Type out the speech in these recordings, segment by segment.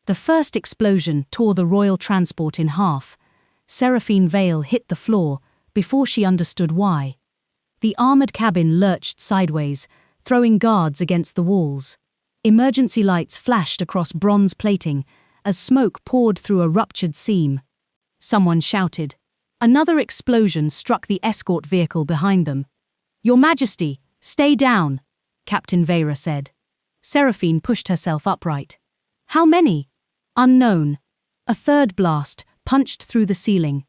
The first explosion tore the royal transport in half. Seraphine Vael hit the floor before she understood why. The armored cabin lurched sideways, throwing guards against the walls. Emergency lights flashed across bronze plating as smoke poured through a ruptured seam. Someone shouted. Another explosion struck the escort vehicle behind them. "Your Majesty, stay down," Captain Veyran said. Seraphine pushed herself upright. "How many?" "Unknown." A third blast punched through the ceiling.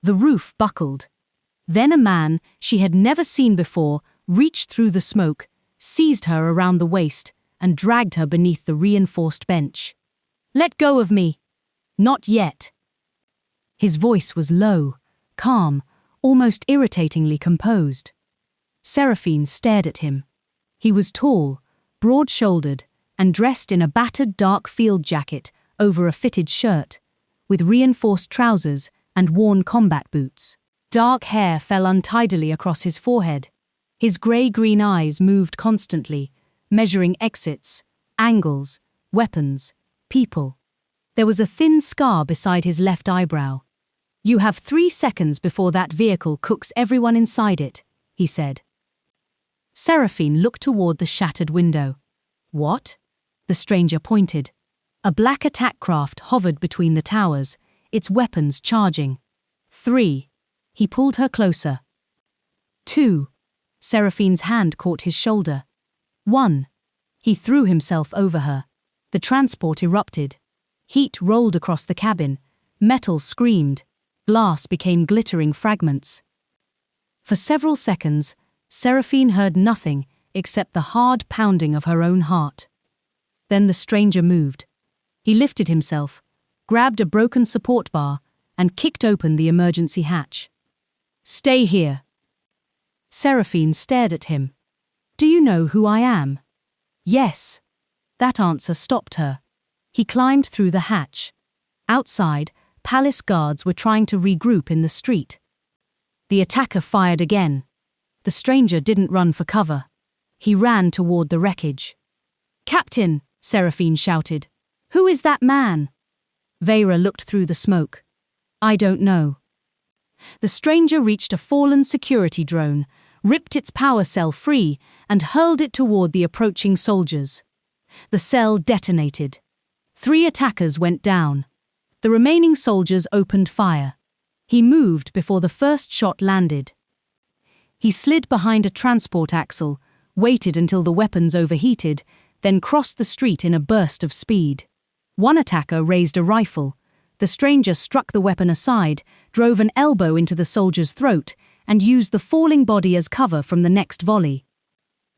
The roof buckled. Then a man she had never seen before reached through the smoke, seized her around the waist, and dragged her beneath the reinforced bench. "Let go of me." "Not yet." His voice was low, calm, almost irritatingly composed. Seraphine stared at him. He was tall, broad-shouldered, and dressed in a battered dark field jacket over a fitted shirt, with reinforced trousers and worn combat boots. Dark hair fell untidily across his forehead. His grey-green eyes moved constantly, measuring exits, angles, weapons, people. There was a thin scar beside his left eyebrow. "You have 3 seconds before that vehicle cooks everyone inside it," he said. Seraphine looked toward the shattered window. "What?" The stranger pointed. A black attack craft hovered between the towers, its weapons charging. 3. He pulled her closer. 2. Seraphine's hand caught his shoulder. 1. He threw himself over her. The transport erupted. Heat rolled across the cabin. Metal screamed. Glass became glittering fragments. For several seconds, Seraphine heard nothing except the hard pounding of her own heart. Then the stranger moved. He lifted himself, grabbed a broken support bar, and kicked open the emergency hatch. "Stay here." Seraphine stared at him. "Do you know who I am?" "Yes." That answer stopped her. He climbed through the hatch. Outside, palace guards were trying to regroup in the street. The attacker fired again. The stranger didn't run for cover. He ran toward the wreckage. "Captain," Seraphine shouted. "Who is that man?" Veyran looked through the smoke. "I don't know." The stranger reached a fallen security drone, ripped its power cell free, and hurled it toward the approaching soldiers. The cell detonated. 3 attackers went down. The remaining soldiers opened fire. He moved before the first shot landed. He slid behind a transport axle, waited until the weapons overheated, then crossed the street in a burst of speed. One attacker raised a rifle. The stranger struck the weapon aside, drove an elbow into the soldier's throat, and used the falling body as cover from the next volley.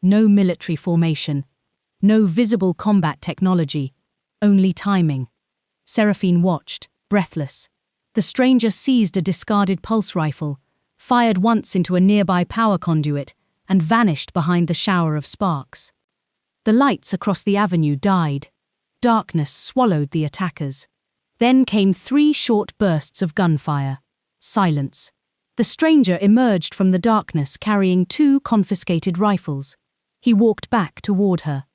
No military formation. No visible combat technology. Only timing. Seraphine watched, breathless. The stranger seized a discarded pulse rifle, fired once into a nearby power conduit, and vanished behind the shower of sparks. The lights across the avenue died. Darkness swallowed the attackers. Then came 3 short bursts of gunfire. Silence. The stranger emerged from the darkness carrying 2 confiscated rifles. He walked back toward her.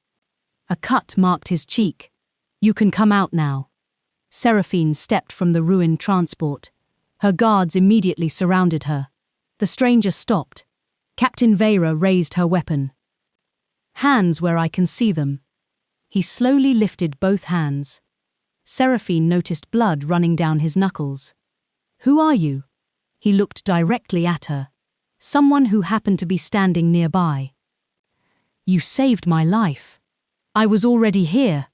A cut marked his cheek. "You can come out now." Seraphine stepped from the ruined transport. Her guards immediately surrounded her. The stranger stopped. Captain Veyran raised her weapon. "Hands where I can see them." He slowly lifted both hands. Seraphine noticed blood running down his knuckles. "Who are you?" He looked directly at her. Someone who happened to be standing nearby. "You saved my life. I was already here.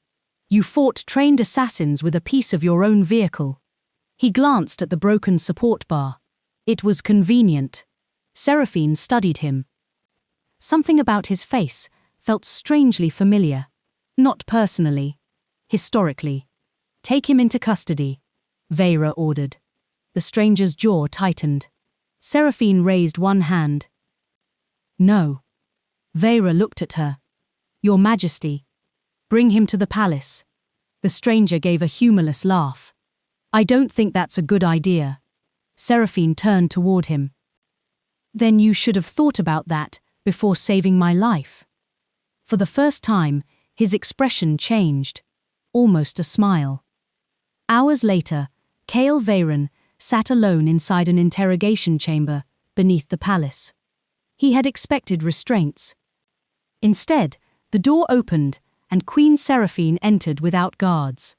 You fought trained assassins with a piece of your own vehicle." He glanced at the broken support bar. It was convenient. Seraphine studied him. Something about his face felt strangely familiar. Not personally. Historically. "Take him into custody," Veyran ordered. The stranger's jaw tightened. Seraphine raised one hand. "No." Veyran looked at her. "Your Majesty. Bring him to the palace." The stranger gave a humorless laugh. "I don't think that's a good idea." Seraphine turned toward him. "Then you should have thought about that before saving my life." For the first time, his expression changed. almost a smile. Hours later, Kael Veyran sat alone inside an interrogation chamber beneath the palace. He had expected restraints. Instead, the door opened and Queen Seraphine entered without guards.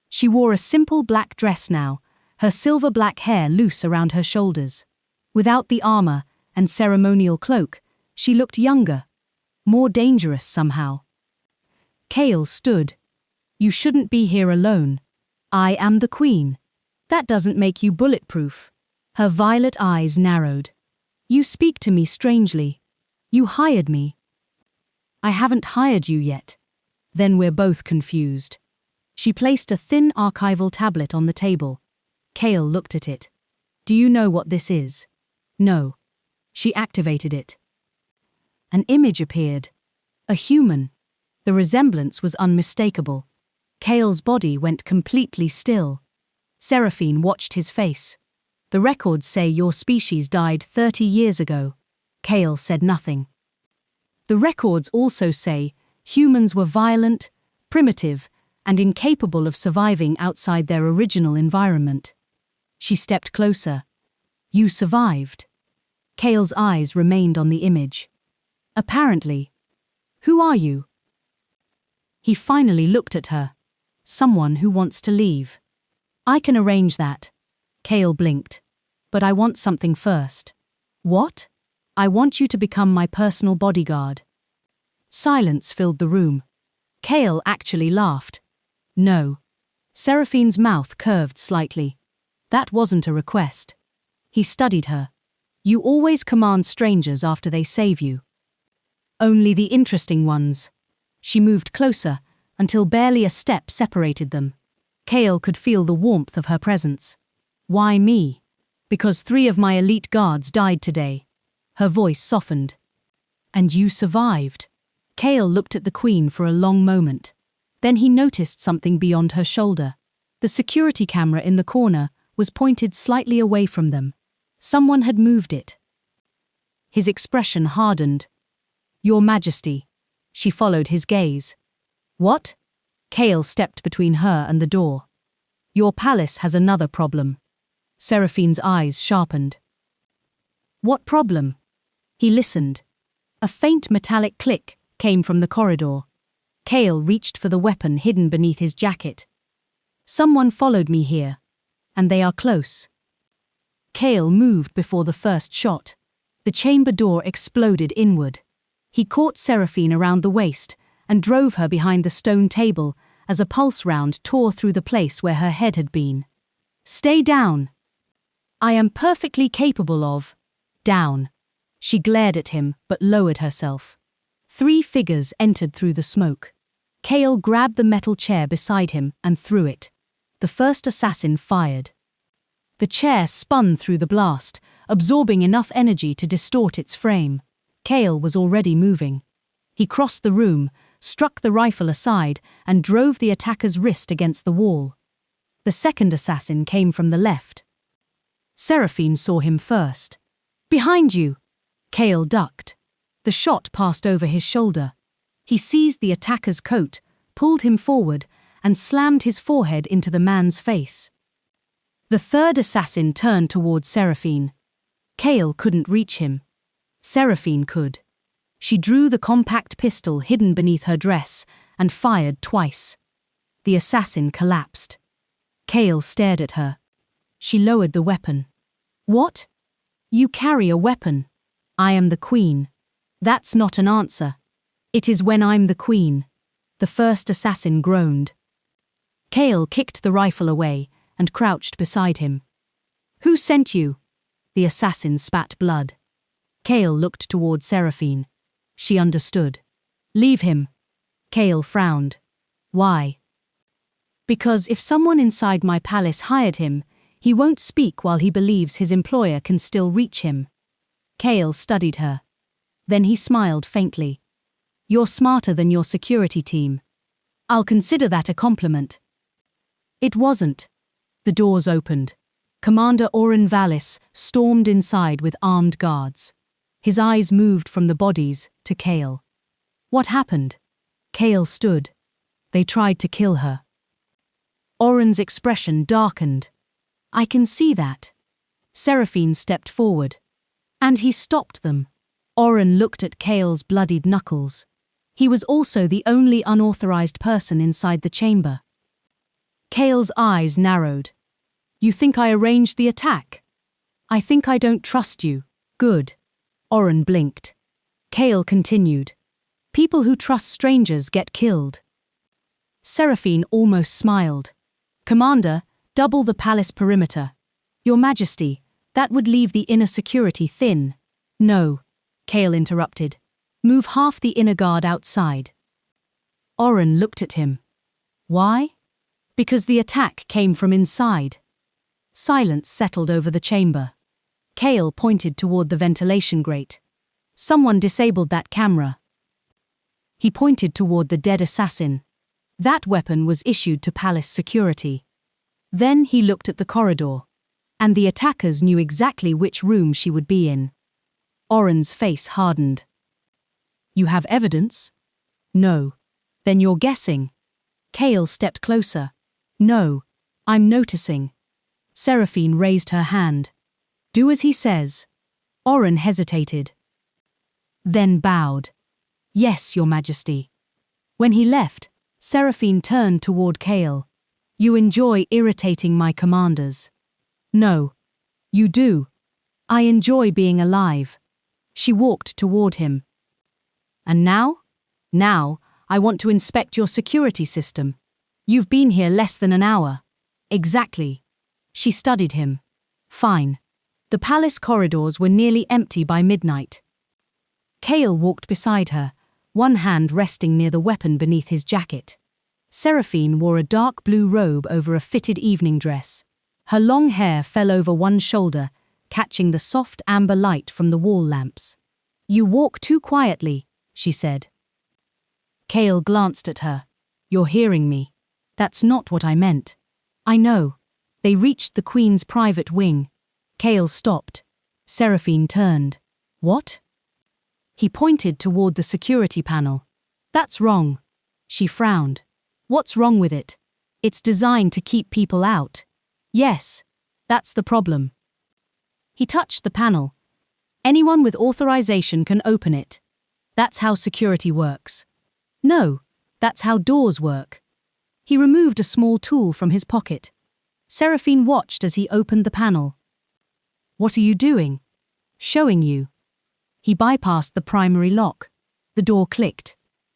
She wore a simple black dress now, her silver black hair loose around her shoulders. Without the armor and ceremonial cloak, she looked younger, more dangerous somehow. Kael stood. "You shouldn't be here alone. I am the queen. That doesn't make you bulletproof." Her violet eyes narrowed. "You speak to me strangely. You hired me." "I haven't hired you yet." "Then we're both confused." She placed a thin archival tablet on the table. Kael looked at it. "Do you know what this is?" "No." She activated it. An image appeared. A human. The resemblance was unmistakable. Kael's body went completely still. Seraphine watched his face. "The records say your species died 30 years ago." Kael said nothing. "The records also say humans were violent, primitive, and incapable of surviving outside their original environment." She stepped closer. "You survived." Kael's eyes remained on the image. "Apparently. Who are you?" He finally looked at her. "Someone who wants to leave." "I can arrange that." Kael blinked. "But I want something first." "What?" "I want you to become my personal bodyguard." Silence filled the room. Kael actually laughed. "No." Seraphine's mouth curved slightly. "That wasn't a request." He studied her. "You always command strangers after they save you." "Only the interesting ones." She moved closer, until barely a step separated them. Kael could feel the warmth of her presence. "Why me?" "Because 3 of my elite guards died today." Her voice softened. "And you survived." Kael looked at the queen for a long moment. Then he noticed something beyond her shoulder. The security camera in the corner was pointed slightly away from them. Someone had moved it. His expression hardened. "Your Majesty." She followed his gaze. "What?" Kael stepped between her and the door. "Your palace has another problem." Seraphine's eyes sharpened. "What problem?" He listened. A faint metallic click came from the corridor. Kael reached for the weapon hidden beneath his jacket. "Someone followed me here. And they are close." Kael moved before the first shot. The chamber door exploded inward. He caught Seraphine around the waist and drove her behind the stone table as a pulse round tore through the place where her head had been. "Stay down." "I am perfectly capable of." "Down." She glared at him but lowered herself. 3 figures entered through the smoke. Kael grabbed the metal chair beside him and threw it. The first assassin fired. The chair spun through the blast, absorbing enough energy to distort its frame. Kael was already moving. He crossed the room, struck the rifle aside, and drove the attacker's wrist against the wall. The second assassin came from the left. Seraphine saw him first. "Behind you!" Kael ducked. The shot passed over his shoulder. He seized the attacker's coat, pulled him forward, and slammed his forehead into the man's face. The third assassin turned toward Seraphine. Kael couldn't reach him. Seraphine could. She drew the compact pistol hidden beneath her dress and fired twice. The assassin collapsed. Kael stared at her. She lowered the weapon. "What?" "You carry a weapon." "I am the queen." "That's not an answer." "It is when I'm the queen." The first assassin groaned. Kael kicked the rifle away and crouched beside him. "Who sent you?" The assassin spat blood. Kael looked toward Seraphine. She understood. "Leave him." Kael frowned. "Why?" "Because if someone inside my palace hired him, he won't speak while he believes his employer can still reach him." Kael studied her. Then he smiled faintly. "You're smarter than your security team. I'll consider that a compliment." It wasn't. The doors opened. Commander Oren Valis stormed inside with armed guards. His eyes moved from the bodies to Kael. "What happened?" Kael stood. "They tried to kill her." Oren's expression darkened. I can see that. Seraphine stepped forward. And he stopped them. Oren looked at Kael's bloodied knuckles. He was also the only unauthorized person inside the chamber. Kael's eyes narrowed. You think I arranged the attack? I think I don't trust you. Good. Oren blinked. Kael continued. People who trust strangers get killed. Seraphine almost smiled. Commander, double the palace perimeter. Your Majesty, that would leave the inner security thin. No, Kael interrupted. Move half the inner guard outside. Oren looked at him. Why? Because the attack came from inside. Silence settled over the chamber. Kael pointed toward the ventilation grate. Someone disabled that camera. He pointed toward the dead assassin. That weapon was issued to palace security. Then he looked at the corridor. And the attackers knew exactly which room she would be in. Oren's face hardened. You have evidence? No. Then you're guessing. Kael stepped closer. No, I'm noticing. Seraphine raised her hand. Do as he says. Oren hesitated. Then bowed. Yes, Your Majesty. When he left, Seraphine turned toward Kael. You enjoy irritating my commanders. No. You do. I enjoy being alive. She walked toward him. And now? Now, I want to inspect your security system. You've been here less than an hour. Exactly. She studied him. Fine. The palace corridors were nearly empty by midnight. Kael walked beside her, one hand resting near the weapon beneath his jacket. Seraphine wore a dark blue robe over a fitted evening dress. Her long hair fell over one shoulder, catching the soft amber light from the wall lamps. You walk too quietly, she said. Kael glanced at her. You're hearing me. That's not what I meant. I know. They reached the Queen's private wing. Kael stopped. Seraphine turned. What? He pointed toward the security panel. That's wrong. She frowned. What's wrong with it? It's designed to keep people out. Yes, that's the problem. He touched the panel. Anyone with authorization can open it. That's how security works. No, that's how doors work. He removed a small tool from his pocket. Seraphine watched as he opened the panel. What are you doing? Showing you. He bypassed the primary lock. The door clicked.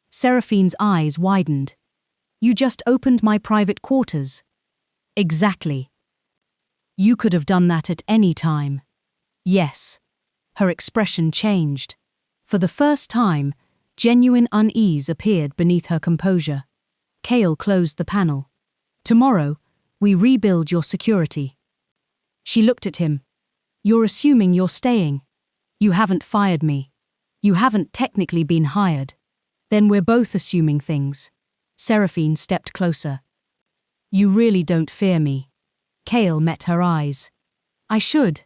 Seraphine's eyes widened. You just opened my private quarters. Exactly. You could have done that at any time. Yes. Her expression changed. For the first time, genuine unease appeared beneath her composure. Kael closed the panel. Tomorrow, we rebuild your security. She looked at him. You're assuming you're staying. You haven't fired me. You haven't technically been hired. Then we're both assuming things. Seraphine stepped closer. You really don't fear me. Kael met her eyes. I should.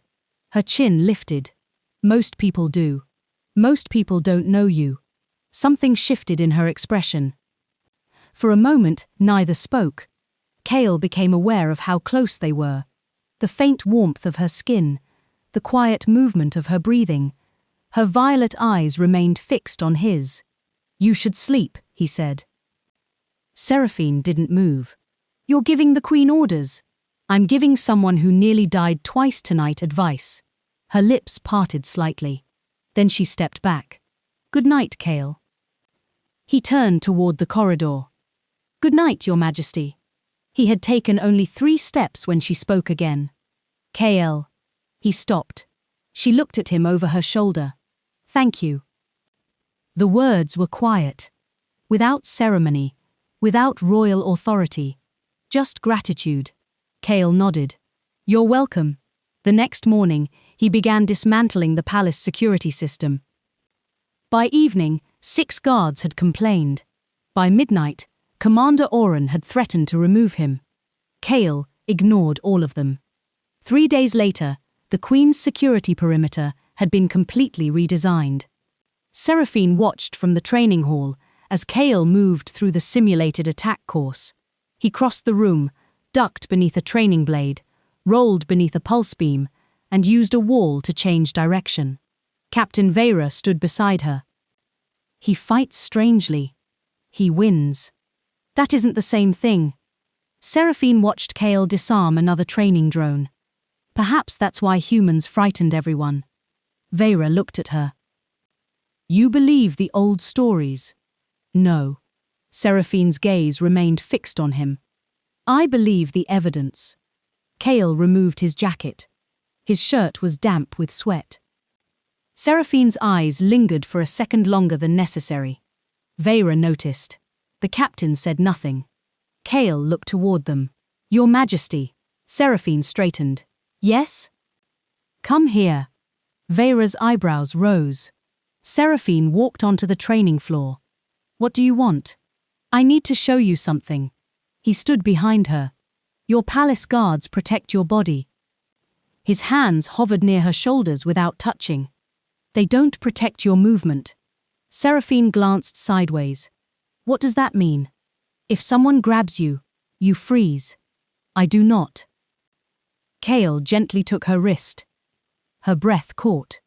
Her chin lifted. Most people do. Most people don't know you. Something shifted in her expression. For a moment, neither spoke. Kael became aware of how close they were. The faint warmth of her skin, the quiet movement of her breathing. Her violet eyes remained fixed on his. You should sleep, he said. Seraphine didn't move. You're giving the Queen orders. I'm giving someone who nearly died twice tonight advice. Her lips parted slightly. Then she stepped back. Good night, Kael. He turned toward the corridor. Good night, Your Majesty. He had taken only 3 steps when she spoke again. Kael. He stopped. She looked at him over her shoulder. Thank you. The words were quiet. Without ceremony. Without royal authority. Just gratitude. Kael nodded. You're welcome. The next morning, he began dismantling the palace security system. By evening, 6 guards had complained. By midnight, Commander Oren had threatened to remove him. Kael ignored all of them. 3 days later, the Queen's security perimeter had been completely redesigned. Seraphine watched from the training hall as Kael moved through the simulated attack course. He crossed the room, ducked beneath a training blade, rolled beneath a pulse beam, and used a wall to change direction. Captain Veyran stood beside her. He fights strangely. He wins. That isn't the same thing. Seraphine watched Kael disarm another training drone. Perhaps that's why humans frightened everyone. Veyran looked at her. You believe the old stories? No. Seraphine's gaze remained fixed on him. I believe the evidence. Kael removed his jacket. His shirt was damp with sweat. Seraphine's eyes lingered for a second longer than necessary. Veyran noticed. The captain said nothing. Kael looked toward them. Your Majesty. Seraphine straightened. Yes? Come here. Veyran's eyebrows rose. Seraphine walked onto the training floor. What do you want? I need to show you something. He stood behind her. Your palace guards protect your body. His hands hovered near her shoulders without touching. They don't protect your movement. Seraphine glanced sideways. What does that mean? If someone grabs you, you freeze. I do not. Kael gently took her wrist. Her breath caught.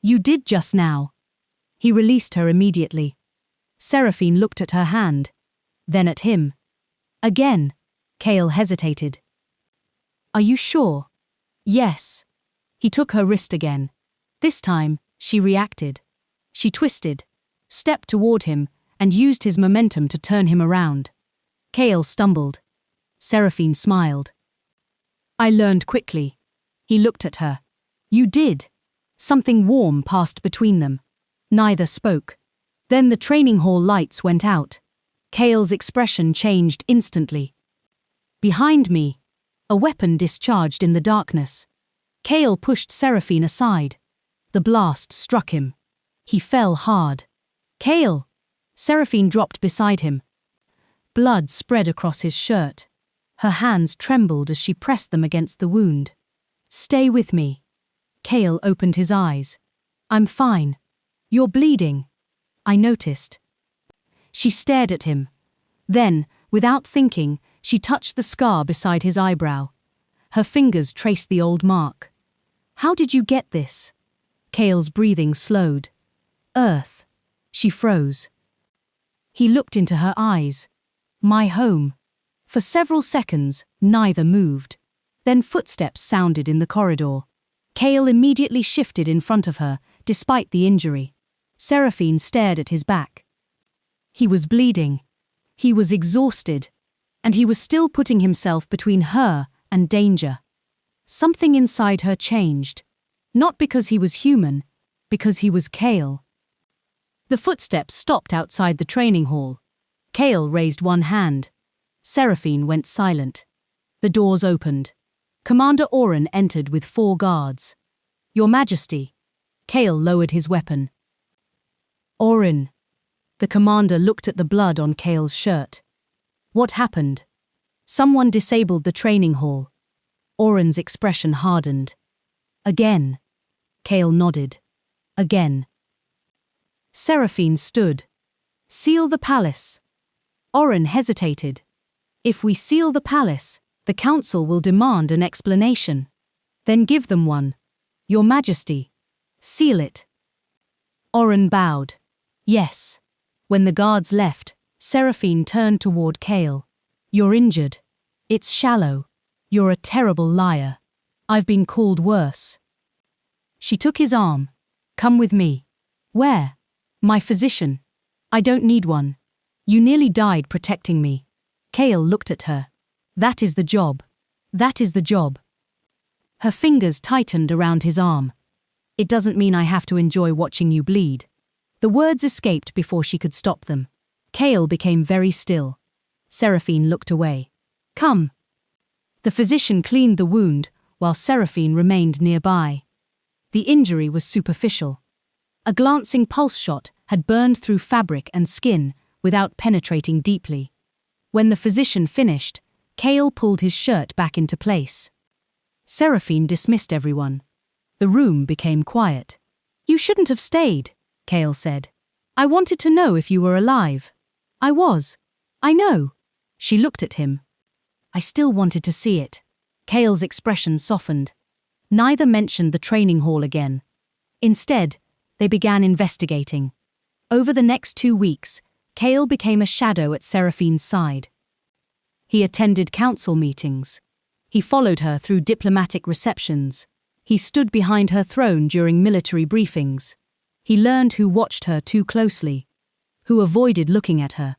You did just now. He released her immediately. Seraphine looked at her hand, then at him. Again. Kael hesitated. Are you sure? Yes. He took her wrist again. This time, she reacted. She twisted, stepped toward him, and used his momentum to turn him around. Kael stumbled. Seraphine smiled. I learned quickly. He looked at her. You did. Something warm passed between them. Neither spoke. Then the training hall lights went out. Kael's expression changed instantly. Behind me, a weapon discharged in the darkness. Kael pushed Seraphine aside. The blast struck him. He fell hard. Kael! Seraphine dropped beside him. Blood spread across his shirt. Her hands trembled as she pressed them against the wound. Stay with me. Kael opened his eyes. I'm fine. You're bleeding. I noticed. She stared at him. Then, without thinking, she touched the scar beside his eyebrow. Her fingers traced the old mark. How did you get this? Kael's breathing slowed. Earth. She froze. He looked into her eyes. My home. For several seconds, neither moved. Then footsteps sounded in the corridor. Kael immediately shifted in front of her, despite the injury. Seraphine stared at his back. He was bleeding. He was exhausted. And he was still putting himself between her and danger. Something inside her changed. Not because he was human, because he was Kael. The footsteps stopped outside the training hall. Kael raised one hand. Seraphine went silent. The doors opened. Commander Oren entered with 4 guards. Your Majesty. Kael lowered his weapon. Oren. The commander looked at the blood on Kael's shirt. What happened? Someone disabled the training hall. Oren's expression hardened. Again. Kael nodded. Again. Seraphine stood. Seal the palace. Oren hesitated. If we seal the palace, the council will demand an explanation. Then give them one. Your Majesty. Seal it. Oren bowed. Yes. When the guards left, Seraphine turned toward Kael. You're injured. It's shallow. You're a terrible liar. I've been called worse. She took his arm. Come with me. Where? My physician. I don't need one. You nearly died protecting me. Kael looked at her. That is the job. That is the job. Her fingers tightened around his arm. It doesn't mean I have to enjoy watching you bleed. The words escaped before she could stop them. Kael became very still. Seraphine looked away. Come. The physician cleaned the wound, while Seraphine remained nearby. The injury was superficial. A glancing pulse shot had burned through fabric and skin without penetrating deeply. When the physician finished, Kael pulled his shirt back into place. Seraphine dismissed everyone. The room became quiet. You shouldn't have stayed, Kael said. I wanted to know if you were alive. I was. I know. She looked at him. I still wanted to see it. Kael's expression softened. Neither mentioned the training hall again. Instead, they began investigating. Over the next 2 weeks, Kael became a shadow at Seraphine's side. He attended council meetings. He followed her through diplomatic receptions. He stood behind her throne during military briefings. He learned who watched her too closely, who avoided looking at her,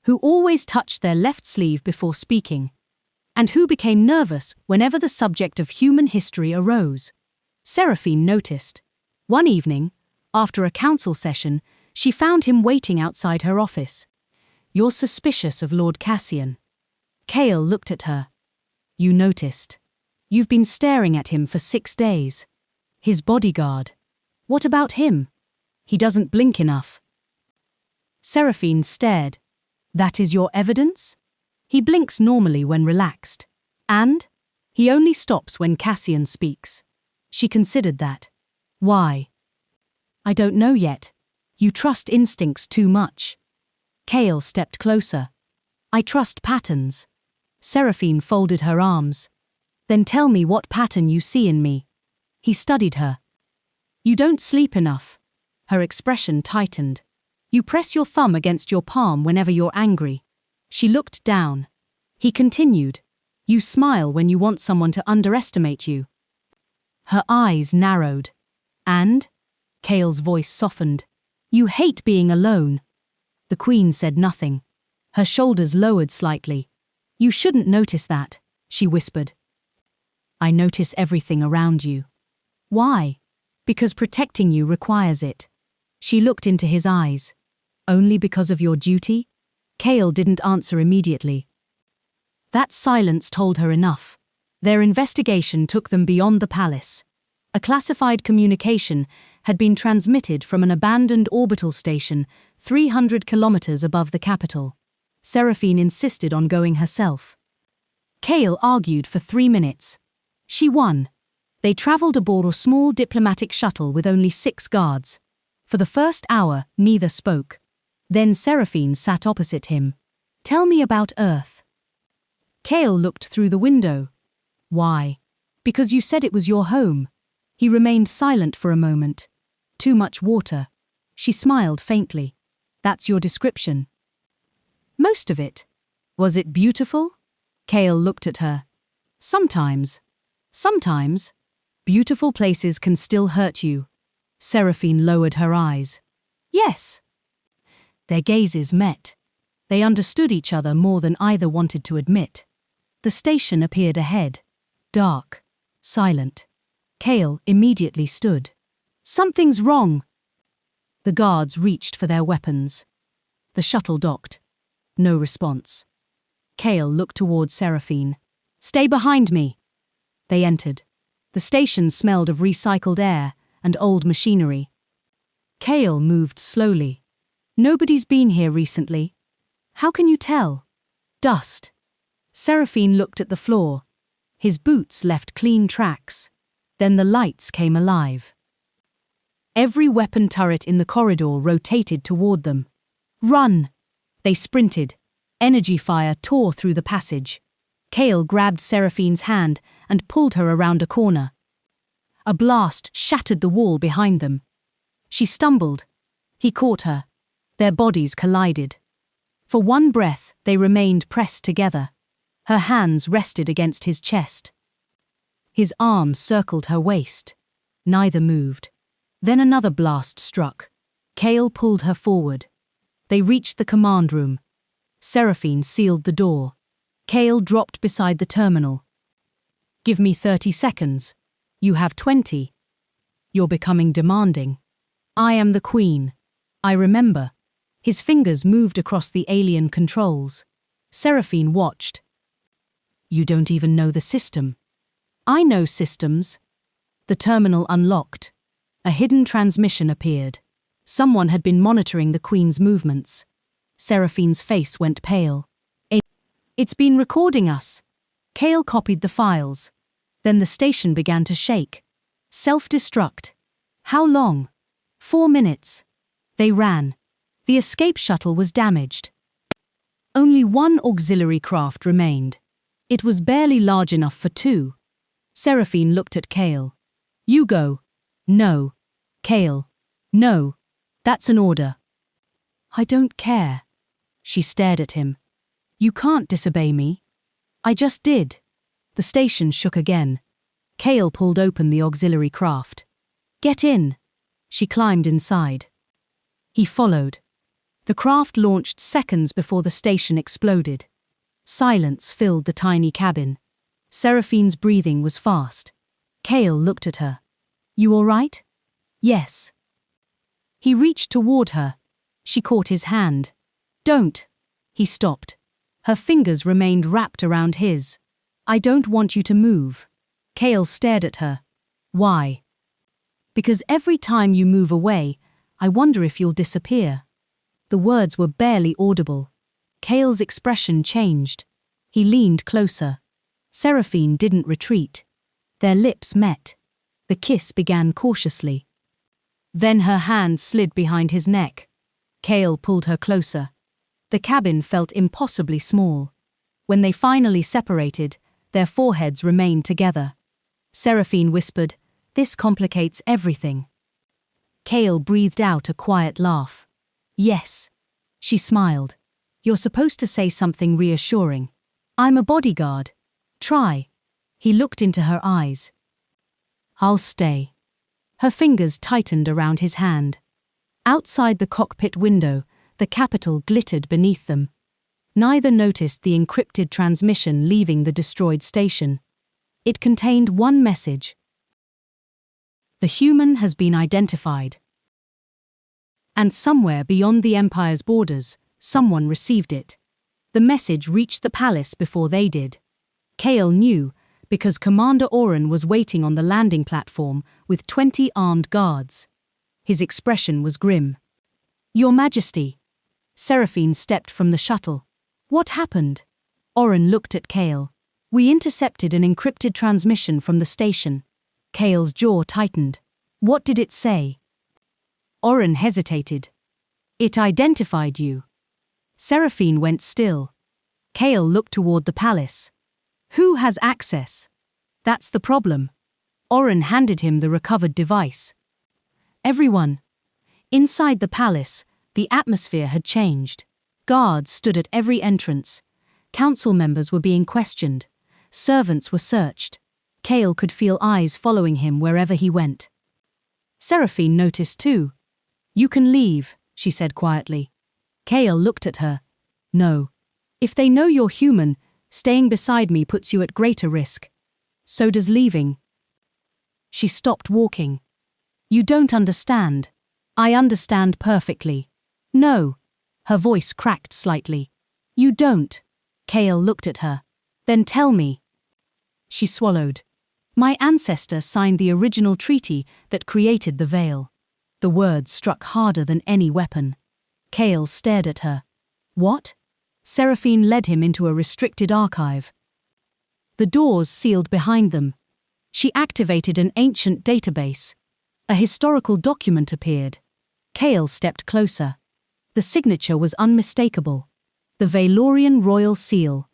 who always touched their left sleeve before speaking, and who became nervous whenever the subject of human history arose. Seraphine noticed. One evening, after a council session, she found him waiting outside her office. "You're suspicious of Lord Cassian." Kael looked at her. "You noticed. You've been staring at him for 6 days. His bodyguard. What about him? He doesn't blink enough." Seraphine stared. "That is your evidence? He blinks normally when relaxed. And? He only stops when Cassian speaks." She considered that. "Why?" "I don't know yet. You trust instincts too much." Kael stepped closer. "I trust patterns." Seraphine folded her arms. "Then tell me what pattern you see in me." He studied her. "You don't sleep enough." Her expression tightened. "You press your thumb against your palm whenever you're angry." She looked down. He continued. "You smile when you want someone to underestimate you." Her eyes narrowed. "And?" Kael's voice softened. "You hate being alone." The Queen said nothing. Her shoulders lowered slightly. "You shouldn't notice that," she whispered. "I notice everything around you." "Why?" "Because protecting you requires it." She looked into his eyes. "Only because of your duty?" Kael didn't answer immediately. That silence told her enough. Their investigation took them beyond the palace. A classified communication had been transmitted from an abandoned orbital station 300 kilometers above the capital. Seraphine insisted on going herself. Kael argued for 3 minutes. She won. They traveled aboard a small diplomatic shuttle with only 6 guards. For the first hour, neither spoke. Then Seraphine sat opposite him. "Tell me about Earth." Kael looked through the window. "Why?" "Because you said it was your home." He remained silent for a moment. "Too much water." She smiled faintly. "That's your description." "Most of it." "Was it beautiful?" Kael looked at her. "Sometimes. Sometimes. Beautiful places can still hurt you." Seraphine lowered her eyes. "Yes." Their gazes met. They understood each other more than either wanted to admit. The station appeared ahead. Dark. Silent. Kael immediately stood. "Something's wrong." The guards reached for their weapons. The shuttle docked. No response. Kael looked toward Seraphine. "Stay behind me." They entered. The station smelled of recycled air and old machinery. Kael moved slowly. "Nobody's been here recently." "How can you tell?" "Dust." Seraphine looked at the floor. His boots left clean tracks. Then the lights came alive. Every weapon turret in the corridor rotated toward them. "Run!" They sprinted. Energy fire tore through the passage. Kael grabbed Seraphine's hand and pulled her around a corner. A blast shattered the wall behind them. She stumbled. He caught her. Their bodies collided. For one breath, they remained pressed together. Her hands rested against his chest. His arms circled her waist. Neither moved. Then another blast struck. Kael pulled her forward. They reached the command room. Seraphine sealed the door. Kael dropped beside the terminal. "Give me 30 seconds. You have 20. You're becoming demanding." "I am the Queen. I remember." His fingers moved across the alien controls. Seraphine watched. "You don't even know the system." "I know systems." The terminal unlocked. A hidden transmission appeared. Someone had been monitoring the Queen's movements. Seraphine's face went pale. "It's been recording us." Kael copied the files. Then the station began to shake. "Self-destruct." "How long?" 4 minutes. They ran. The escape shuttle was damaged. Only one auxiliary craft remained. It was barely large enough for two. Seraphine looked at Kael. You go. No. Kael. No. That's an order. I don't care. She stared at him. You can't disobey me. I just did. The station shook again. Kael pulled open the auxiliary craft. Get in. She climbed inside. He followed. The craft launched seconds before the station exploded. Silence filled the tiny cabin. Seraphine's breathing was fast. Kael looked at her. You all right? Yes. He reached toward her. She caught his hand. Don't. He stopped. Her fingers remained wrapped around his. I don't want you to move. Kael stared at her. Why? Because every time you move away, I wonder if you'll disappear. The words were barely audible. Kael's expression changed. He leaned closer. Seraphine didn't retreat. Their lips met. The kiss began cautiously. Then her hand slid behind his neck. Kael pulled her closer. The cabin felt impossibly small. When they finally separated, their foreheads remained together. Seraphine whispered, "This complicates everything." Kael breathed out a quiet laugh. Yes. She smiled. You're supposed to say something reassuring. I'm a bodyguard. Try. He looked into her eyes. I'll stay. Her fingers tightened around his hand. Outside the cockpit window, the capital glittered beneath them. Neither noticed the encrypted transmission leaving the destroyed station. It contained one message. The human has been identified. And somewhere beyond the Empire's borders, someone received it. The message reached the palace before they did. Kael knew, because Commander Oren was waiting on the landing platform with 20 armed guards. His expression was grim. Your Majesty. Seraphine stepped from the shuttle. What happened? Oren looked at Kael. We intercepted an encrypted transmission from the station. Kael's jaw tightened. What did it say? Oren hesitated. It identified you. Seraphine went still. Kael looked toward the palace. Who has access? That's the problem. Oren handed him the recovered device. Everyone. Inside the palace, the atmosphere had changed. Guards stood at every entrance. Council members were being questioned. Servants were searched. Kael could feel eyes following him wherever he went. Seraphine noticed too. You can leave, she said quietly. Kael looked at her. No. If they know you're human, staying beside me puts you at greater risk. So does leaving. She stopped walking. You don't understand. I understand perfectly. No. Her voice cracked slightly. You don't. Kael looked at her. Then tell me. She swallowed. My ancestor signed the original treaty that created the Vael. The words struck harder than any weapon. Kael stared at her. What? Seraphine led him into a restricted archive. The doors sealed behind them. She activated an ancient database. A historical document appeared. Kael stepped closer. The signature was unmistakable. The Vaelorian royal seal.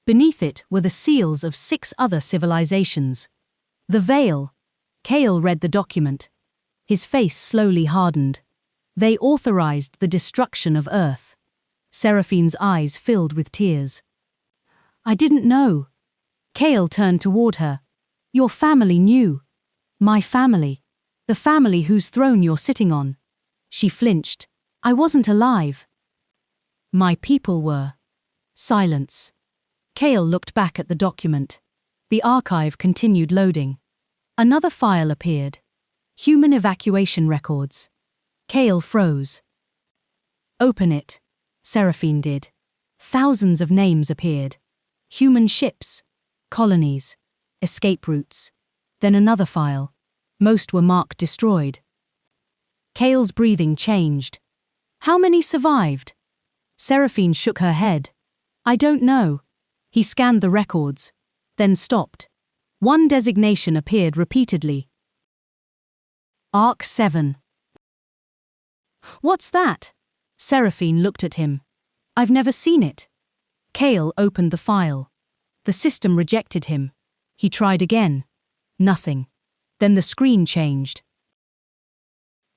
Beneath it were the seals of 6 other civilizations. The Vael. Kael read the document. His face slowly hardened. They authorized the destruction of Earth. Seraphine's eyes filled with tears. I didn't know. Kael turned toward her. Your family knew. My family. The family whose throne you're sitting on. She flinched. I wasn't alive. My people were. Silence. Kael looked back at the document. The archive continued loading. Another file appeared. Human evacuation records. Kael froze. Open it. Seraphine did. Thousands of names appeared. Human ships. Colonies. Escape routes. Then another file. Most were marked destroyed. Kael's breathing changed. How many survived? Seraphine shook her head. I don't know. He scanned the records, then stopped. One designation appeared repeatedly. Arc 7. What's that? Seraphine looked at him. I've never seen it. Kael opened the file. The system rejected him. He tried again. Nothing. Then the screen changed.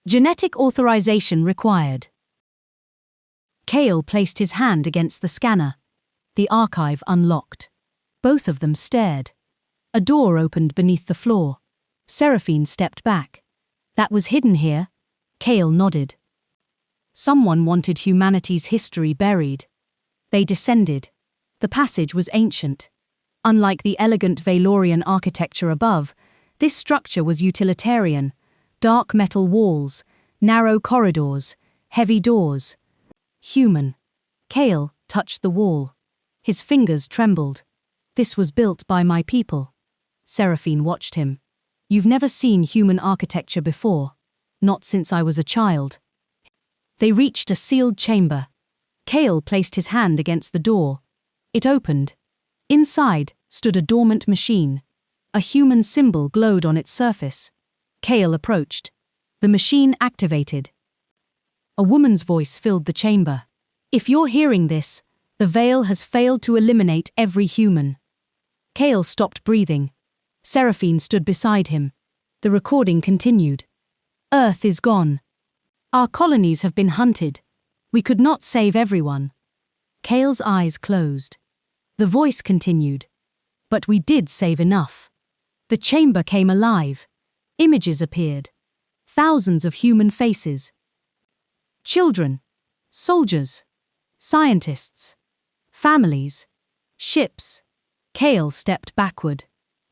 Genetic authorization required. Kael placed his hand against the scanner. The archive unlocked. Both of them stared. A door opened beneath the floor. Seraphine stepped back. That was hidden here? Kael nodded. Someone wanted humanity's history buried. They descended. The passage was ancient. Unlike the elegant Vaelorian architecture above, this structure was utilitarian. Dark metal walls, narrow corridors, heavy doors. Human. Kael touched the wall. His fingers trembled. This was built by my people. Seraphine watched him. You've never seen human architecture before. Not since I was a child. They reached a sealed chamber. Kael placed his hand against the door. It opened. Inside stood a dormant machine. A human symbol glowed on its surface. Kael approached. The machine activated. A woman's voice filled the chamber. If you're hearing this, the Vael has failed to eliminate every human. Kael stopped breathing. Seraphine stood beside him. The recording continued. Earth is gone. Our colonies have been hunted. We could not save everyone. Kael's eyes closed. The voice continued. But we did save enough. The chamber came alive. Images appeared. Thousands of human faces. Children. Soldiers. Scientists. Families. Ships. Kael stepped backward.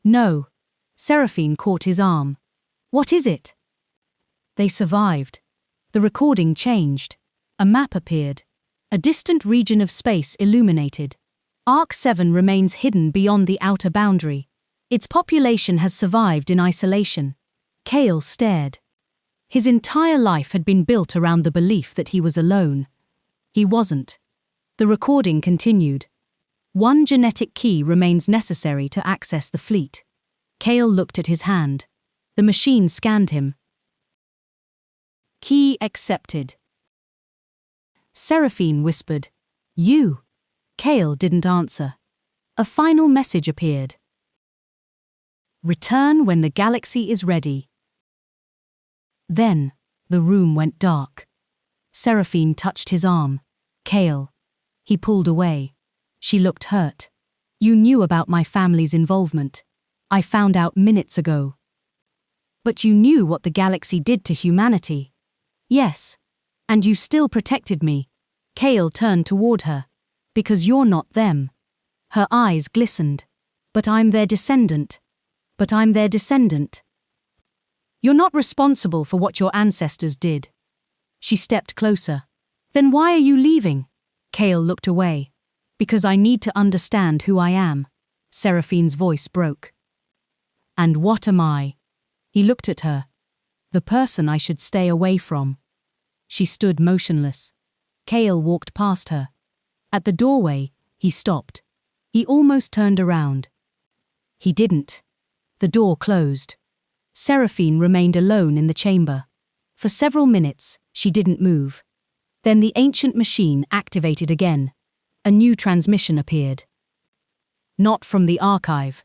No. Seraphine caught his arm. What is it? They survived. The recording changed. A map appeared. A distant region of space illuminated. Arc 7 remains hidden beyond the outer boundary. Its population has survived in isolation. Kael stared. His entire life had been built around the belief that he was alone. He wasn't. The recording continued. One genetic key remains necessary to access the fleet. Kael looked at his hand. The machine scanned him. Key accepted. Seraphine whispered, You. Kael didn't answer. A final message appeared. Return when the galaxy is ready. Then, the room went dark. Seraphine touched his arm. Kael. He pulled away. She looked hurt. You knew about my family's involvement. I found out minutes ago. But you knew what the galaxy did to humanity. Yes. And you still protected me. Kael turned toward her. Because you're not them. Her eyes glistened. But I'm their descendant. But I'm their descendant. You're not responsible for what your ancestors did. She stepped closer. Then why are you leaving? Kael looked away. Because I need to understand who I am. Seraphine's voice broke. And what am I? He looked at her. The person I should stay away from. She stood motionless. Kael walked past her. At the doorway, he stopped. He almost turned around. He didn't. The door closed. Seraphine remained alone in the chamber. For several minutes, she didn't move. Then the ancient machine activated again. A new transmission appeared. Not from the archive.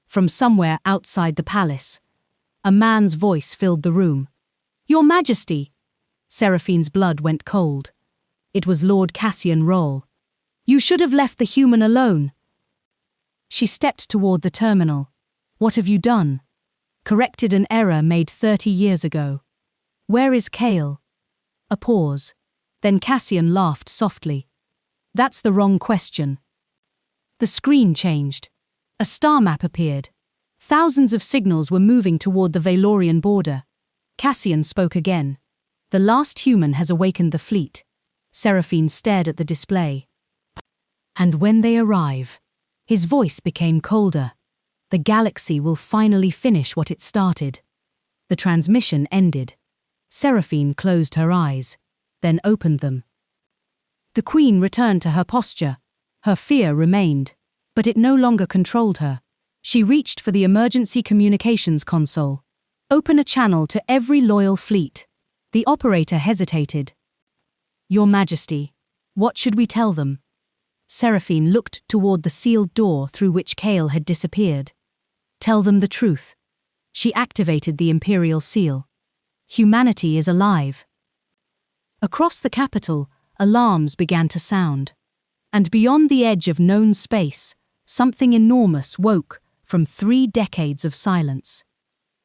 From somewhere outside the palace. A man's voice filled the room. Your Majesty! Seraphine's blood went cold. It was Lord Cassian Roll. You should have left the human alone. She stepped toward the terminal. What have you done? Corrected an error made 30 years ago. Where is Kael? A pause. Then Cassian laughed softly. That's the wrong question. The screen changed. A star map appeared. Thousands of signals were moving toward the Vaelorian border. Cassian spoke again. The last human has awakened the fleet. Seraphine stared at the display. And when they arrive, his voice became colder. The galaxy will finally finish what it started. The transmission ended. Seraphine closed her eyes, then opened them. The Queen returned to her posture. Her fear remained, but it no longer controlled her. She reached for the emergency communications console. Open a channel to every loyal fleet. The operator hesitated. Your Majesty, what should we tell them? Seraphine looked toward the sealed door through which Kael had disappeared. Tell them the truth. She activated the Imperial seal. Humanity is alive. Across the capital, alarms began to sound. And beyond the edge of known space, something enormous woke from 3 decades of silence.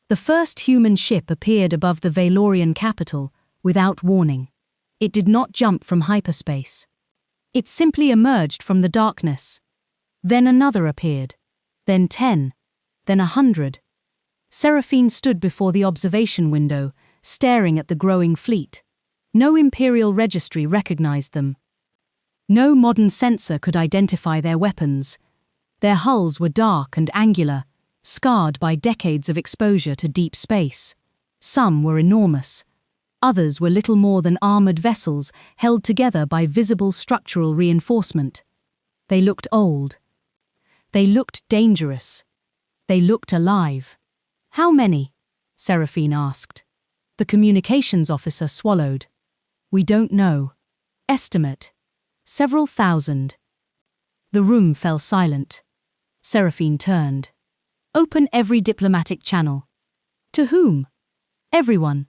The first human ship appeared above the Vaelorian capital without warning. It did not jump from hyperspace. It simply emerged from the darkness. Then another appeared. Then 10. Then 100. Seraphine stood before the observation window, staring at the growing fleet. No Imperial registry recognized them. No modern sensor could identify their weapons. Their hulls were dark and angular, scarred by decades of exposure to deep space. Some were enormous. Others were little more than armored vessels held together by visible structural reinforcement. They looked old. They looked dangerous. They looked alive. How many? Seraphine asked. The communications officer swallowed. We don't know. Estimate. Several thousand. The room fell silent. Seraphine turned. Open every diplomatic channel. To whom? Everyone.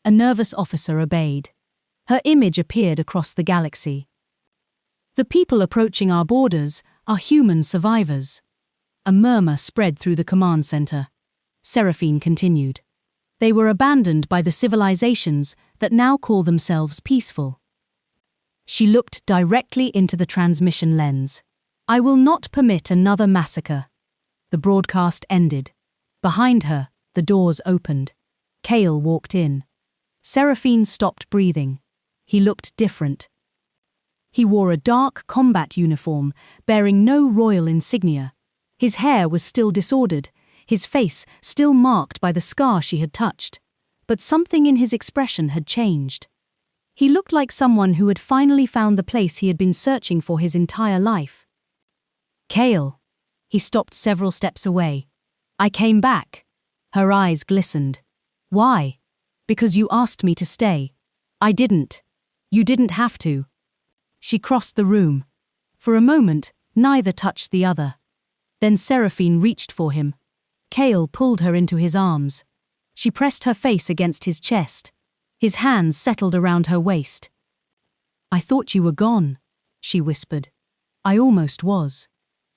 A nervous officer obeyed. Her image appeared across the galaxy. The people approaching our borders are human survivors. A murmur spread through the command center. Seraphine continued. They were abandoned by the civilizations that now call themselves peaceful. She looked directly into the transmission lens. I will not permit another massacre. The broadcast ended. Behind her, the doors opened. Kael walked in. Seraphine stopped breathing. He looked different. He wore a dark combat uniform bearing no royal insignia. His hair was still disordered, his face still marked by the scar she had touched. But something in his expression had changed. He looked like someone who had finally found the place he had been searching for his entire life. Kael. He stopped several steps away. I came back. Her eyes glistened. Why? Because you asked me to stay. I didn't. You didn't have to. She crossed the room. For a moment, neither touched the other. Then Seraphine reached for him. Kael pulled her into his arms. She pressed her face against his chest. His hands settled around her waist. I thought you were gone, she whispered. I almost was.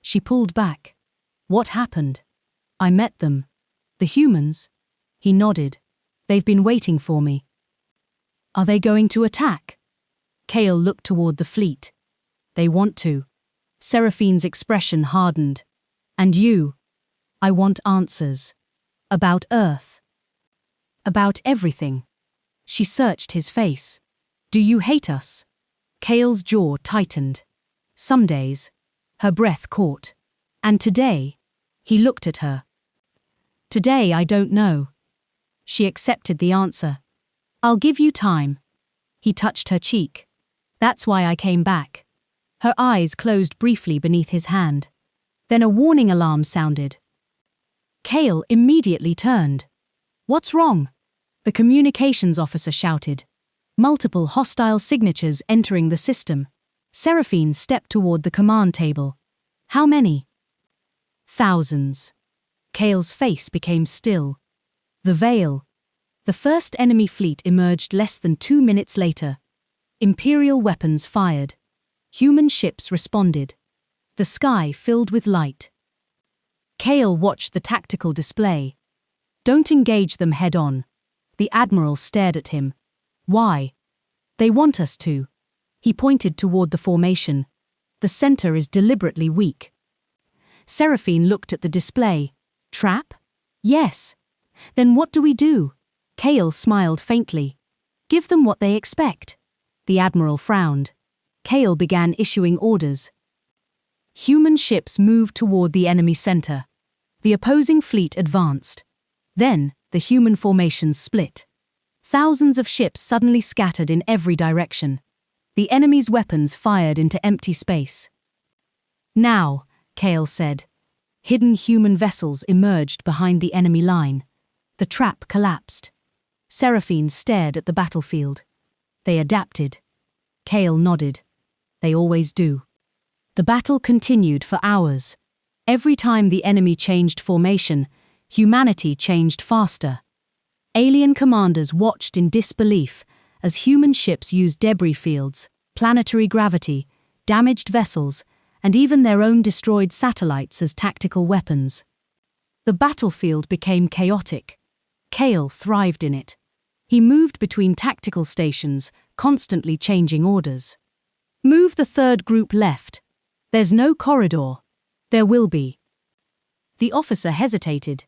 She pulled back. What happened? I met them. The humans? He nodded. They've been waiting for me. Are they going to attack? Kael looked toward the fleet. They want to. Seraphine's expression hardened. And you? I want answers. About Earth. About everything. She searched his face. Do you hate us? Kael's jaw tightened. Some days. Her breath caught. And today? He looked at her. Today I don't know. She accepted the answer. I'll give you time. He touched her cheek. That's why I came back. Her eyes closed briefly beneath his hand. Then a warning alarm sounded. Kael immediately turned. What's wrong? The communications officer shouted. Multiple hostile signatures entering the system. Seraphine stepped toward the command table. How many? Thousands. Kael's face became still. The Vael. The first enemy fleet emerged less than 2 minutes later. Imperial weapons fired. Human ships responded. The sky filled with light. Kael watched the tactical display. Don't engage them head-on. The Admiral stared at him. Why? They want us to. He pointed toward the formation. The center is deliberately weak. Seraphine looked at the display. Trap? Yes. Then what do we do? Kael smiled faintly. Give them what they expect. The Admiral frowned. Kael began issuing orders. Human ships moved toward the enemy center. The opposing fleet advanced. Then, the human formations split. Thousands of ships suddenly scattered in every direction. The enemy's weapons fired into empty space. Now, Kael said. Hidden human vessels emerged behind the enemy line. The trap collapsed. Seraphine stared at the battlefield. They adapted. Kael nodded. They always do. The battle continued for hours. Every time the enemy changed formation, humanity changed faster. Alien commanders watched in disbelief as human ships used debris fields, planetary gravity, damaged vessels, and even their own destroyed satellites as tactical weapons. The battlefield became chaotic. Kael thrived in it. He moved between tactical stations, constantly changing orders. Move the third group left. There's no corridor. There will be. The officer hesitated,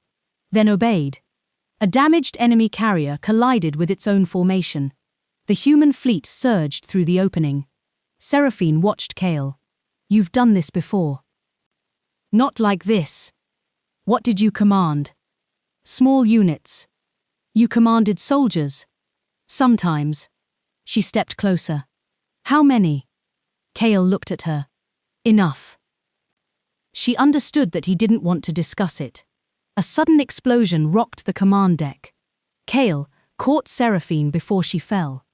then obeyed. A damaged enemy carrier collided with its own formation. The human fleet surged through the opening. Seraphine watched Kael. You've done this before. Not like this. What did you command? Small units. You commanded soldiers. Sometimes. She stepped closer. How many? Kael looked at her. Enough. She understood that he didn't want to discuss it. A sudden explosion rocked the command deck. Kael caught Seraphine before she fell.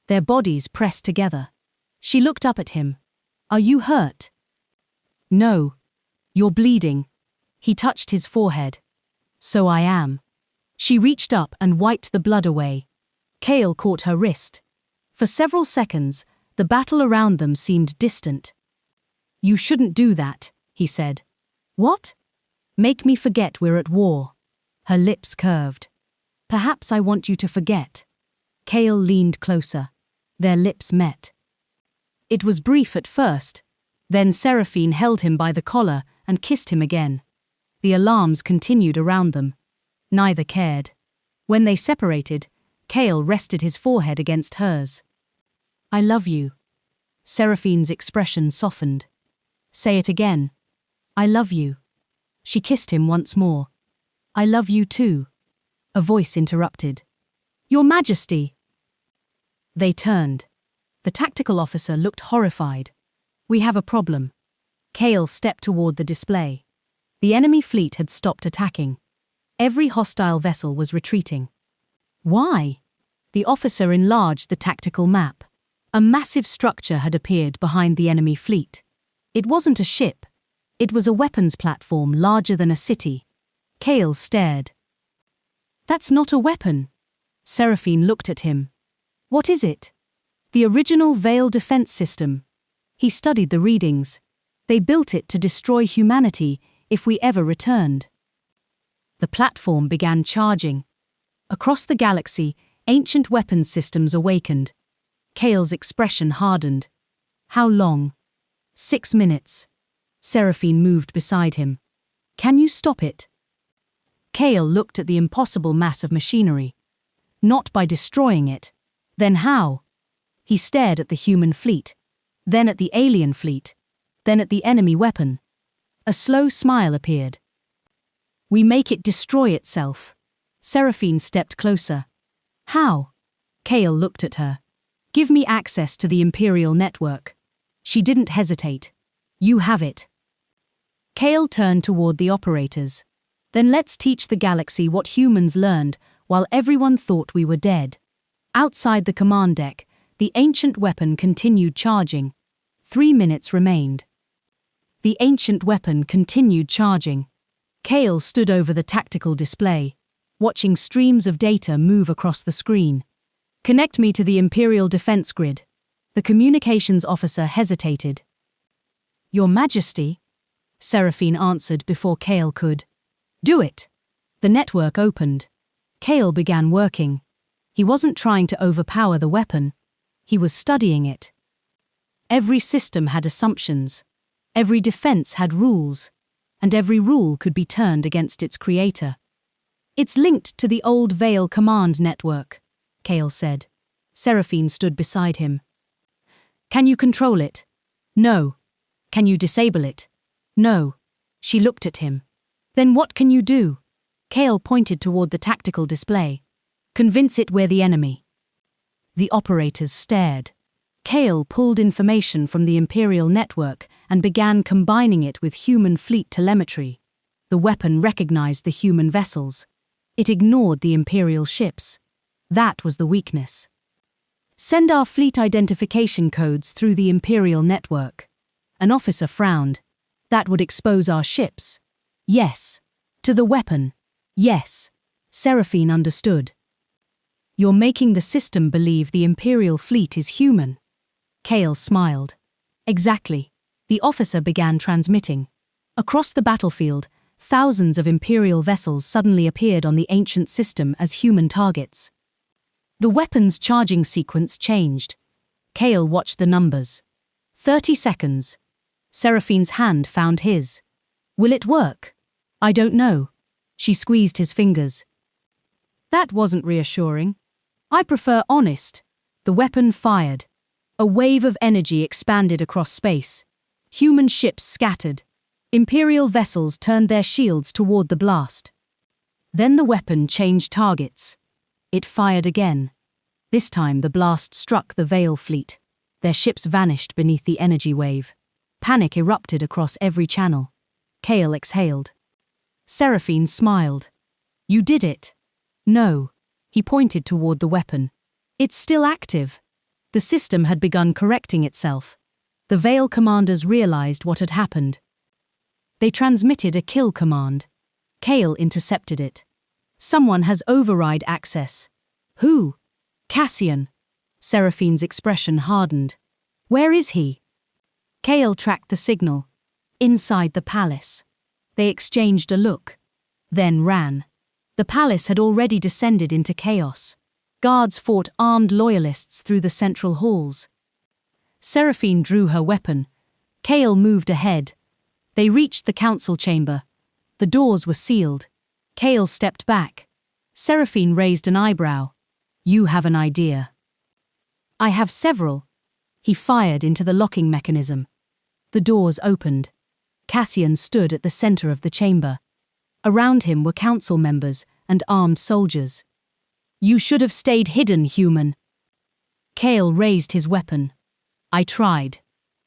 Their bodies pressed together. She looked up at him. Are you hurt? No. You're bleeding. He touched his forehead. So I am. She reached up and wiped the blood away. Kael caught her wrist. For several seconds, the battle around them seemed distant. You shouldn't do that, he said. What? Make me forget we're at war. Her lips curved. Perhaps I want you to forget. Kael leaned closer. Their lips met. It was brief at first. Then Seraphine held him by the collar and kissed him again. The alarms continued around them. Neither cared. When they separated, Kael rested his forehead against hers. I love you. Seraphine's expression softened. Say it again. I love you. She kissed him once more. I love you too. A voice interrupted. Your Majesty. They turned. The tactical officer looked horrified. We have a problem. Kael stepped toward the display. The enemy fleet had stopped attacking. Every hostile vessel was retreating. Why? The officer enlarged the tactical map. A massive structure had appeared behind the enemy fleet. It wasn't a ship. It was a weapons platform larger than a city. Kael stared. That's not a weapon. Seraphine looked at him. What is it? The original Vael defense system. He studied the readings. They built it to destroy humanity if we ever returned. The platform began charging. Across the galaxy, ancient weapons systems awakened. Kael's expression hardened. How long? 6 minutes. Seraphine moved beside him. Can you stop it? Kael looked at the impossible mass of machinery. Not by destroying it. Then how? He stared at the human fleet, then at the alien fleet, then at the enemy weapon. A slow smile appeared. We make it destroy itself. Seraphine stepped closer. How? Kael looked at her. Give me access to the Imperial network. She didn't hesitate. You have it. Kael turned toward the operators. Then let's teach the galaxy what humans learned while everyone thought we were dead. Outside the command deck, the ancient weapon continued charging. 3 minutes remained. The ancient weapon continued charging. Kael stood over the tactical display, watching streams of data move across the screen. Connect me to the Imperial defense grid. The communications officer hesitated. Your Majesty, Seraphine answered before Kael could. Do it. The network opened. Kael began working. He wasn't trying to overpower the weapon. He was studying it. Every system had assumptions. Every defense had rules. And every rule could be turned against its creator. It's linked to the old Vael command network, Kael said. Seraphine stood beside him. Can you control it? No. Can you disable it? No. She looked at him. Then what can you do? Kael pointed toward the tactical display. Convince it we're the enemy. The operators stared. Kael pulled information from the Imperial network and began combining it with human fleet telemetry. The weapon recognized the human vessels. It ignored the Imperial ships. That was the weakness. Send our fleet identification codes through the Imperial network. An officer frowned. That would expose our ships. Yes. To the weapon. Yes. Seraphine understood. You're making the system believe the Imperial fleet is human. Kael smiled. Exactly. The officer began transmitting. Across the battlefield, thousands of Imperial vessels suddenly appeared on the ancient system as human targets. The weapon's charging sequence changed. Kael watched the numbers. 30 seconds. Seraphine's hand found his. Will it work? I don't know. She squeezed his fingers. That wasn't reassuring. I prefer honest. The weapon fired. A wave of energy expanded across space. Human ships scattered. Imperial vessels turned their shields toward the blast. Then the weapon changed targets. It fired again. This time the blast struck the Vael fleet. Their ships vanished beneath the energy wave. Panic erupted across every channel. Kael exhaled. Seraphine smiled. You did it. No. He pointed toward the weapon. It's still active. The system had begun correcting itself. The Vael commanders realized what had happened. They transmitted a kill command. Kael intercepted it. Someone has override access. Who? Cassian. Seraphine's expression hardened. Where is he? Kael tracked the signal. Inside the palace. They exchanged a look. Then ran. The palace had already descended into chaos. Guards fought armed loyalists through the central halls. Seraphine drew her weapon. Kael moved ahead. They reached the council chamber. The doors were sealed. Kael stepped back. Seraphine raised an eyebrow. You have an idea. I have several. He fired into the locking mechanism. The doors opened. Cassian stood at the center of the chamber. Around him were council members and armed soldiers. You should have stayed hidden, human. Kael raised his weapon. I tried.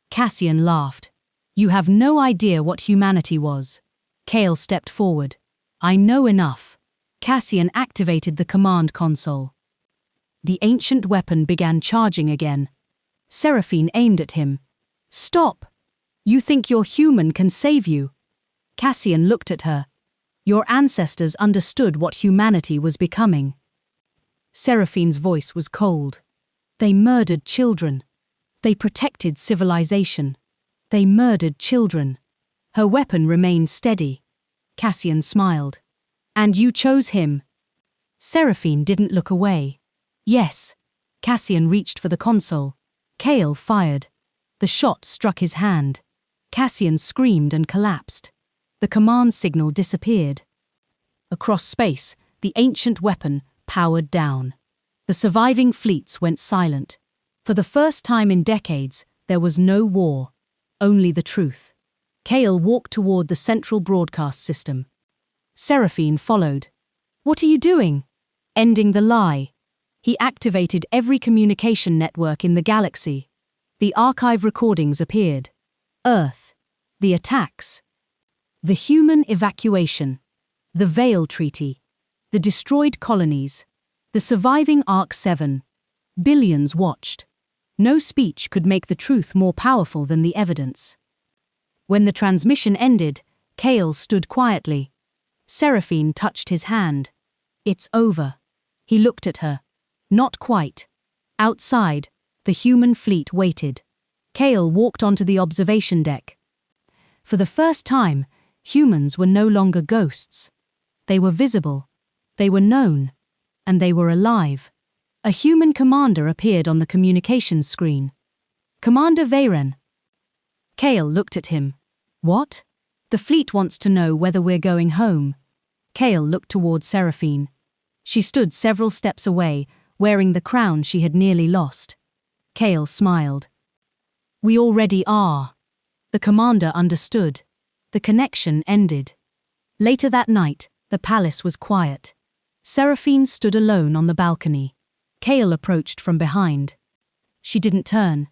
Cassian laughed. You have no idea what humanity was. Kael stepped forward. I know enough. Cassian activated the command console. The ancient weapon began charging again. Seraphine aimed at him. Stop! You think your human can save you? Cassian looked at her. Your ancestors understood what humanity was becoming. Seraphine's voice was cold. They murdered children. They protected civilization. They murdered children. Her weapon remained steady. Cassian smiled. And you chose him. Seraphine didn't look away. Yes. Cassian reached for the console. Kael fired. The shot struck his hand. Cassian screamed and collapsed. The command signal disappeared. Across space, the ancient weapon powered down. The surviving fleets went silent. For the first time in decades, there was no war. Only the truth. Kael walked toward the central broadcast system. Seraphine followed. What are you doing? Ending the lie. He activated every communication network in the galaxy. The archive recordings appeared. Earth. The attacks. The human evacuation. The Vael Treaty. The destroyed colonies. The surviving Arc-7. Billions watched. No speech could make the truth more powerful than the evidence. When the transmission ended, Kael stood quietly. Seraphine touched his hand. It's over. He looked at her. Not quite. Outside, the human fleet waited. Kael walked onto the observation deck. For the first time, humans were no longer ghosts. They were visible. They were known. And they were alive. A human commander appeared on the communications screen. Commander Veyran. Kael looked at him. What? The fleet wants to know whether we're going home. Kael looked toward Seraphine. She stood several steps away, wearing the crown she had nearly lost. Kael smiled. We already are. The commander understood. The connection ended. Later that night, the palace was quiet. Seraphine stood alone on the balcony. Kael approached from behind. She didn't turn.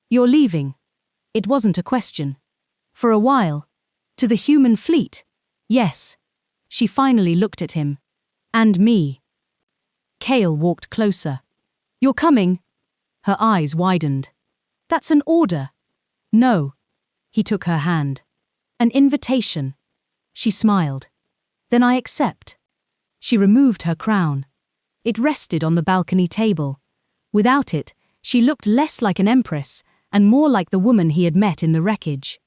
You're leaving. It wasn't a question. For a while. To the human fleet. Yes. She finally looked at him. And me. Kael walked closer. You're coming. Her eyes widened. That's an order. No. He took her hand. An invitation. She smiled. Then I accept. She removed her crown. It rested on the balcony table. Without it, she looked less like an empress and more like the woman he had met in the wreckage.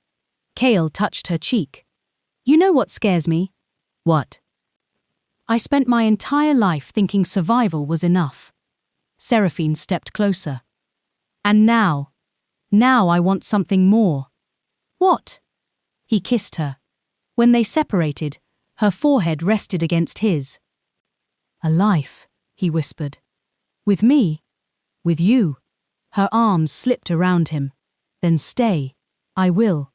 Kael touched her cheek. You know what scares me? What? I spent my entire life thinking survival was enough. Seraphine stepped closer. And now I want something more. What? He kissed her. When they separated, her forehead rested against his. A life, he whispered. With me. With you. Her arms slipped around him. Then stay. I will.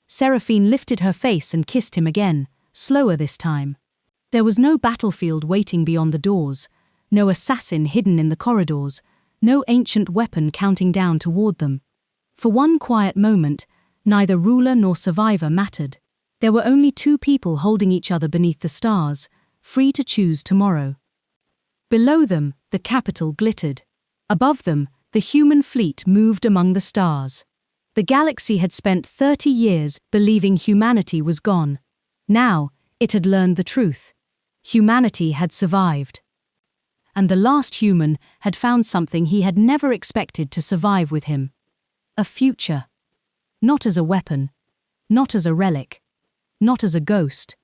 Seraphine lifted her face and kissed him again, slower this time. There was no battlefield waiting beyond the doors, no assassin hidden in the corridors, no ancient weapon counting down toward them. For one quiet moment, neither ruler nor survivor mattered. There were only two people holding each other beneath the stars, free to choose tomorrow. Below them, the capital glittered. Above them, the human fleet moved among the stars. The galaxy had spent 30 years believing humanity was gone. Now, it had learned the truth. Humanity had survived. And the last human had found something he had never expected to survive with him. A future. Not as a weapon, not as a relic, not as a ghost,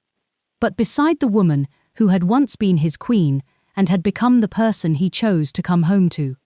but beside the woman who had once been his queen and had become the person he chose to come home to.